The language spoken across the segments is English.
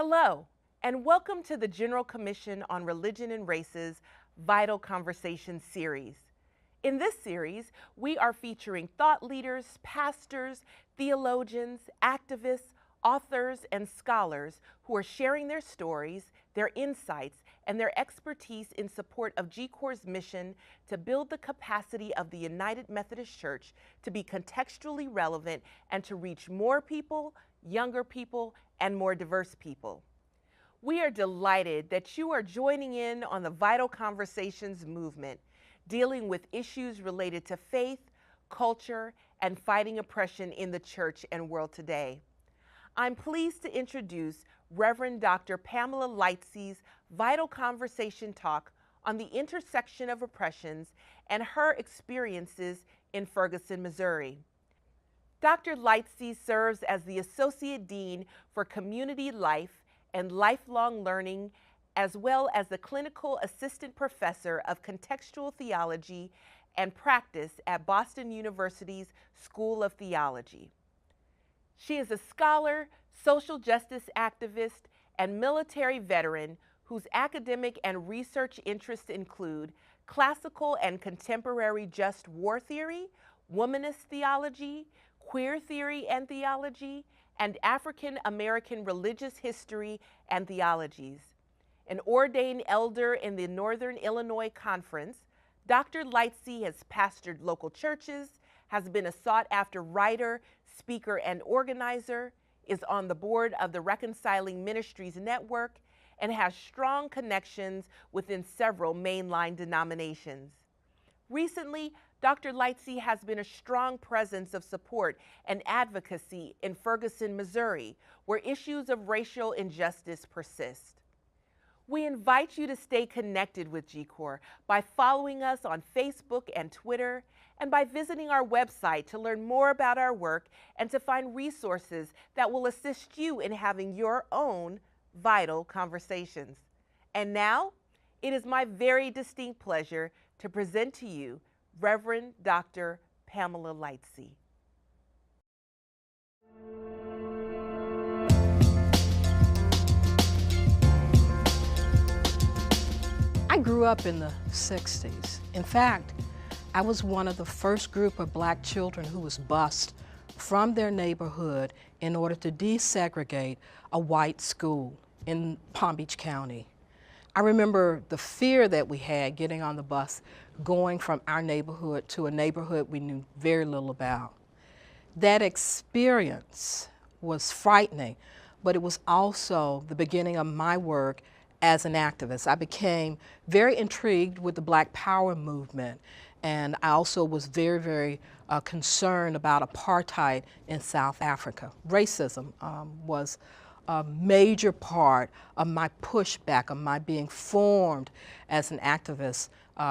Hello, and welcome to the General Commission on Religion and Race's Vital Conversations series. In this series, we are featuring thought leaders, pastors, theologians, activists, authors, and scholars who are sharing their stories, their insights, and their expertise in support of GCOR's mission to build the capacity of the United Methodist Church to be contextually relevant and to reach more people, younger people, and more diverse people. We are delighted that you are joining in on the Vital Conversations movement, dealing with issues related to faith, culture, and fighting oppression in the church and world today. I'm pleased to introduce Reverend Dr. Pamela Lightsey's Vital Conversation talk on the intersection of oppressions and her experiences in Ferguson, Missouri. Dr. Lightsey serves as the Associate Dean for Community Life and Lifelong Learning, as well as the Clinical Assistant Professor of Contextual Theology and Practice at Boston University's School of Theology. She is a scholar, social justice activist, and military veteran whose academic and research interests include classical and contemporary just war theory, womanist theology, queer theory and theology, and African American religious history and theologies. An ordained elder in the Northern Illinois Conference, Dr. Lightsey has pastored local churches, has been a sought-after writer, speaker, and organizer, is on the board of the Reconciling Ministries Network, and has strong connections within several mainline denominations. Recently, Dr. Lightsey has been a strong presence of support and advocacy in Ferguson, Missouri, where issues of racial injustice persist. We invite you to stay connected with GCOR by following us on Facebook and Twitter, and by visiting our website to learn more about our work and to find resources that will assist you in having your own vital conversations. And now, it is my very distinct pleasure to present to you Reverend Dr. Pamela Lightsey. I grew up in the 60s. In fact, I was one of the first group of black children who was bused from their neighborhood in order to desegregate a white school in Palm Beach County. I remember the fear that we had getting on the bus, going from our neighborhood to a neighborhood we knew very little about. That experience was frightening, but it was also the beginning of my work as an activist. I became very intrigued with the Black Power movement, and I also was very concerned about apartheid in South Africa. Racism was a major part of my pushback, of my being formed as an activist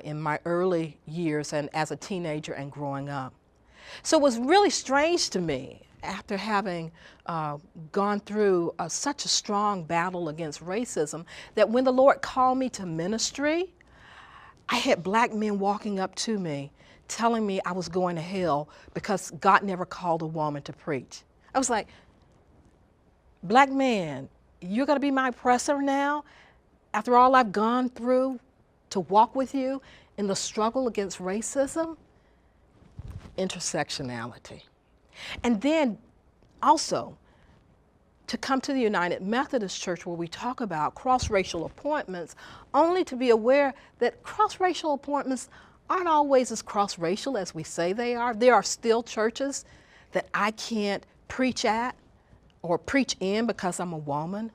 in my early years and as a teenager and growing up. So it was really strange to me, after having gone through such a strong battle against racism, that when the Lord called me to ministry, I had black men walking up to me telling me I was going to hell because God never called a woman to preach. I was like, black man, you're going to be my oppressor now? After all I've gone through to walk with you in the struggle against racism? Intersectionality. And then also, to come to the United Methodist Church where we talk about cross-racial appointments, only to be aware that cross-racial appointments aren't always as cross-racial as we say they are. There are still churches that I can't preach at or preach in because I'm a woman.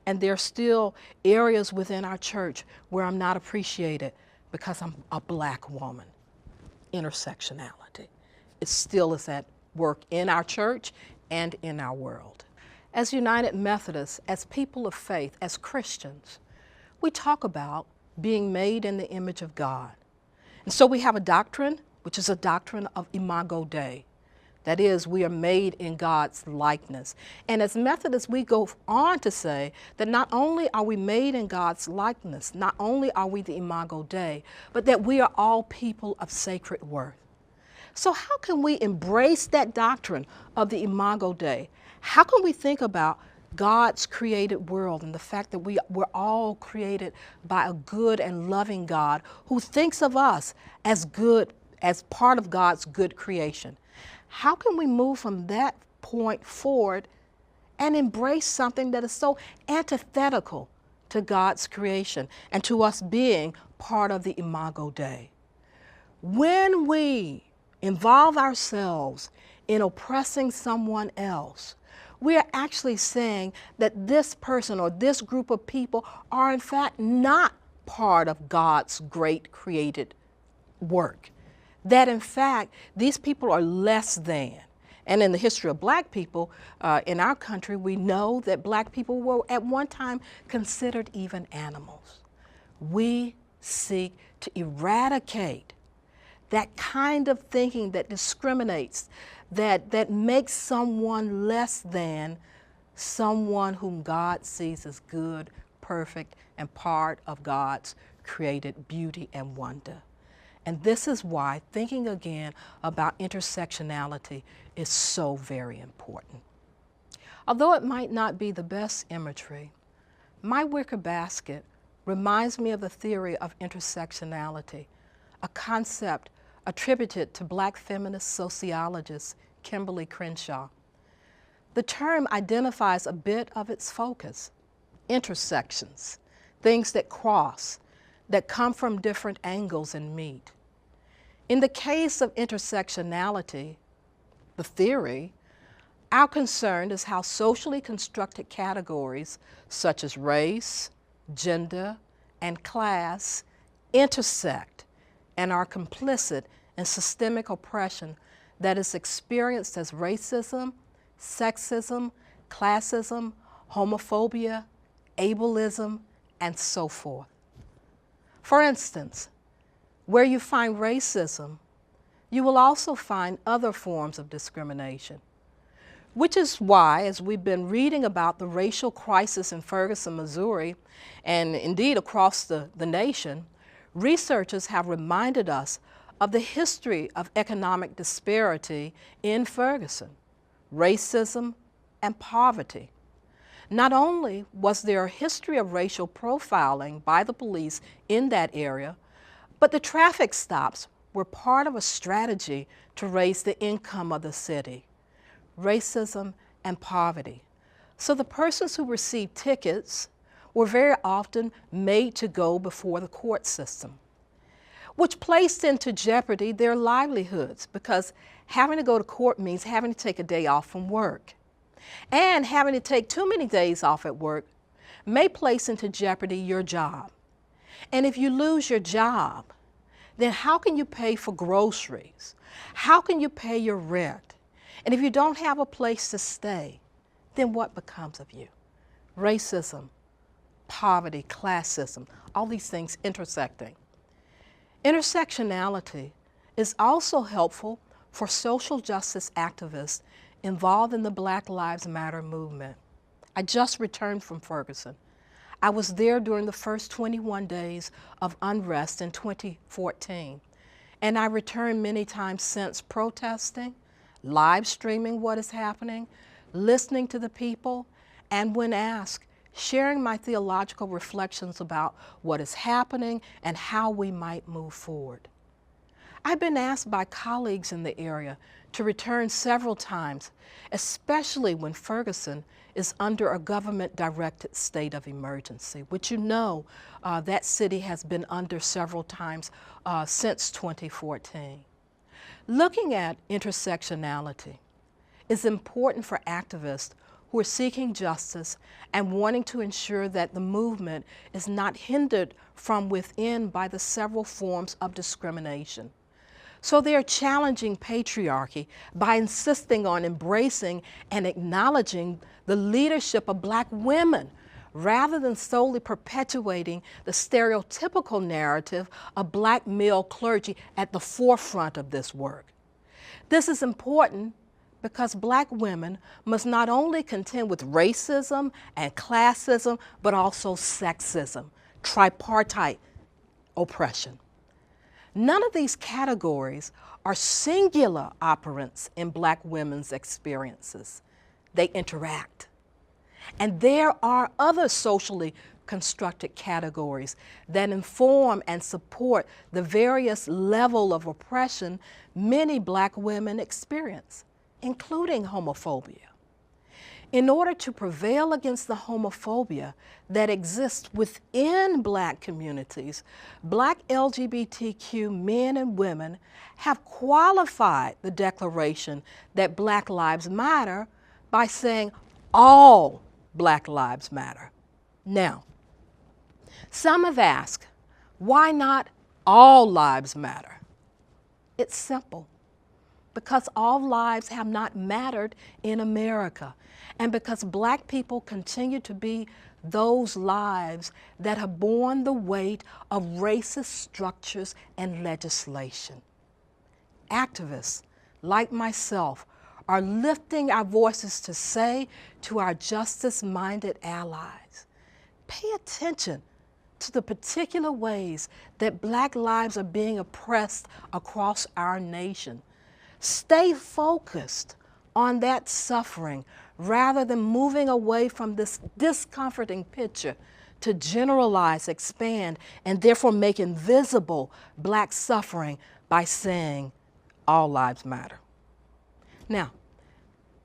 And there are still areas within our church where I'm not appreciated because I'm a black woman. Intersectionality. It still is at work in our church and in our world. As United Methodists, as people of faith, as Christians, we talk about being made in the image of God. And so we have a doctrine, which is a doctrine of Imago Dei. That is, we are made in God's likeness. And as Methodists, we go on to say that not only are we made in God's likeness, not only are we the Imago Dei, but that we are all people of sacred worth. So how can we embrace that doctrine of the Imago Dei? How can we think about God's created world and the fact that we're all created by a good and loving God who thinks of us as good, as part of God's good creation. How can we move from that point forward and embrace something that is so antithetical to God's creation and to us being part of the Imago Dei? When we involve ourselves in oppressing someone else, we are actually saying that this person or this group of people are in fact not part of God's great created work. That in fact, these people are less than. And in the history of black people in our country, we know that black people were at one time considered even animals. We seek to eradicate that kind of thinking that discriminates, that makes someone less than someone whom God sees as good, perfect, and part of God's created beauty and wonder. And this is why thinking again about intersectionality is so very important. Although it might not be the best imagery, my wicker basket reminds me of the theory of intersectionality, a concept attributed to black feminist sociologist Kimberly Crenshaw. The term identifies a bit of its focus: intersections, things that cross, that come from different angles and meet. In the case of intersectionality, the theory, our concern is how socially constructed categories such as race, gender, and class intersect and are complicit in systemic oppression that is experienced as racism, sexism, classism, homophobia, ableism, and so forth. For instance, where you find racism, you will also find other forms of discrimination, which is why, as we've been reading about the racial crisis in Ferguson, Missouri, and indeed across the nation, researchers have reminded us of the history of economic disparity in Ferguson, racism, and poverty. Not only was there a history of racial profiling by the police in that area, but the traffic stops were part of a strategy to raise the income of the city. Racism and poverty. So the persons who received tickets were very often made to go before the court system, which placed into jeopardy their livelihoods, because having to go to court means having to take a day off from work. And having to take too many days off at work may place into jeopardy your job. And if you lose your job, then how can you pay for groceries? How can you pay your rent? And if you don't have a place to stay, then what becomes of you? Racism, poverty, classism, all these things intersecting. Intersectionality is also helpful for social justice activists involved in the Black Lives Matter movement. I just returned from Ferguson. I was there during the first 21 days of unrest in 2014, and I returned many times since protesting, live streaming what is happening, listening to the people, and when asked, sharing my theological reflections about what is happening and how we might move forward. I've been asked by colleagues in the area to return several times, especially when Ferguson is under a government-directed state of emergency, which you know that city has been under several times since 2014. Looking at intersectionality is important for activists who are seeking justice and wanting to ensure that the movement is not hindered from within by the several forms of discrimination. So they are challenging patriarchy by insisting on embracing and acknowledging the leadership of Black women, rather than solely perpetuating the stereotypical narrative of Black male clergy at the forefront of this work. This is important because Black women must not only contend with racism and classism, but also sexism, tripartite oppression. None of these categories are singular operants in Black women's experiences. They interact. And there are other socially constructed categories that inform and support the various level of oppression many Black women experience, including homophobia. In order to prevail against the homophobia that exists within Black communities, Black LGBTQ men and women have qualified the declaration that Black Lives Matter by saying all Black Lives Matter. Now, some have asked, why not all lives matter? It's simple. Because all lives have not mattered in America, and because Black people continue to be those lives that have borne the weight of racist structures and legislation. Activists like myself are lifting our voices to say to our justice-minded allies, pay attention to the particular ways that Black lives are being oppressed across our nation. Stay focused on that suffering rather than moving away from this discomforting picture to generalize, expand, and therefore make invisible Black suffering by saying all lives matter. Now,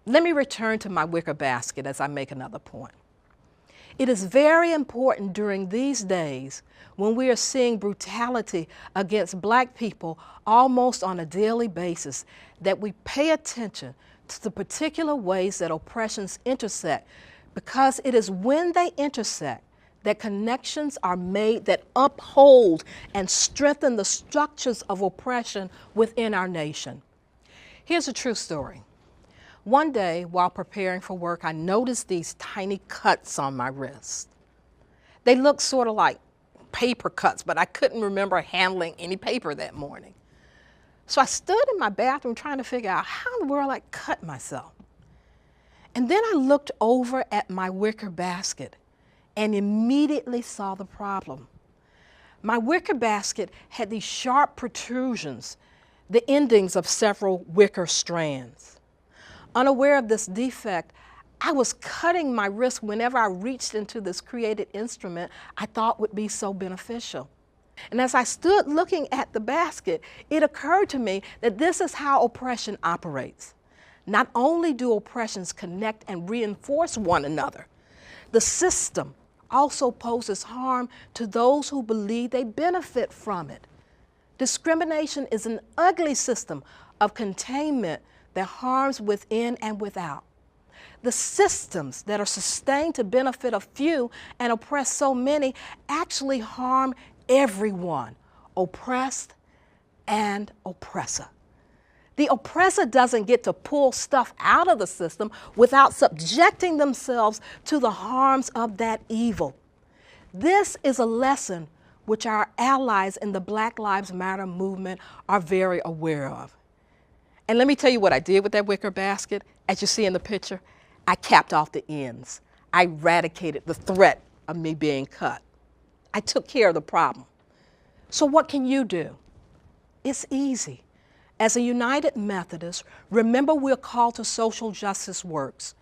let me return to my wicker basket as I make another point. It is very important during these days when we are seeing brutality against Black people almost on a daily basis that we pay attention to the particular ways that oppressions intersect, because it is when they intersect that connections are made that uphold and strengthen the structures of oppression within our nation. Here's a true story. One day, while preparing for work, I noticed these tiny cuts on my wrist. They looked sort of like paper cuts, but I couldn't remember handling any paper that morning. So I stood in my bathroom trying to figure out how in the world I cut myself. And then I looked over at my wicker basket and immediately saw the problem. My wicker basket had these sharp protrusions, the endings of several wicker strands. Unaware of this defect, I was cutting my wrist whenever I reached into this created instrument I thought would be so beneficial. And as I stood looking at the basket, it occurred to me that this is how oppression operates. Not only do oppressions connect and reinforce one another, the system also poses harm to those who believe they benefit from it. Discrimination is an ugly system of containment that harms within and without. The systems that are sustained to benefit a few and oppress so many actually harm everyone, oppressed and oppressor. The oppressor doesn't get to pull stuff out of the system without subjecting themselves to the harms of that evil. This is a lesson which our allies in the Black Lives Matter movement are very aware of. And let me tell you what I did with that wicker basket. As you see in the picture, I capped off the ends. I eradicated the threat of me being cut. I took care of the problem. So what can you do? It's easy. As a United Methodist, remember we're called to social justice works.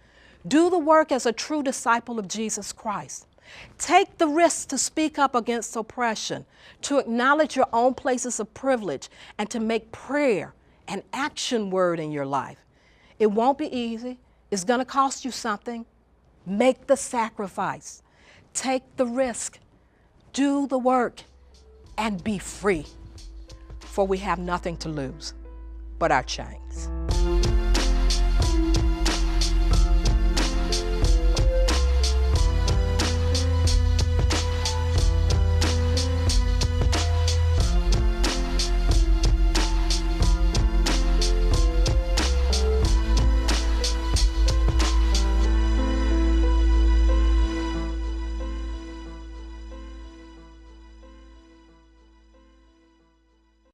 Do the work as a true disciple of Jesus Christ. Take the risk to speak up against oppression, to acknowledge your own places of privilege, and to make prayer an action word in your life. It won't be easy. It's going to cost you something. Make the sacrifice. Take the risk. Do the work and be free. For we have nothing to lose but our chains.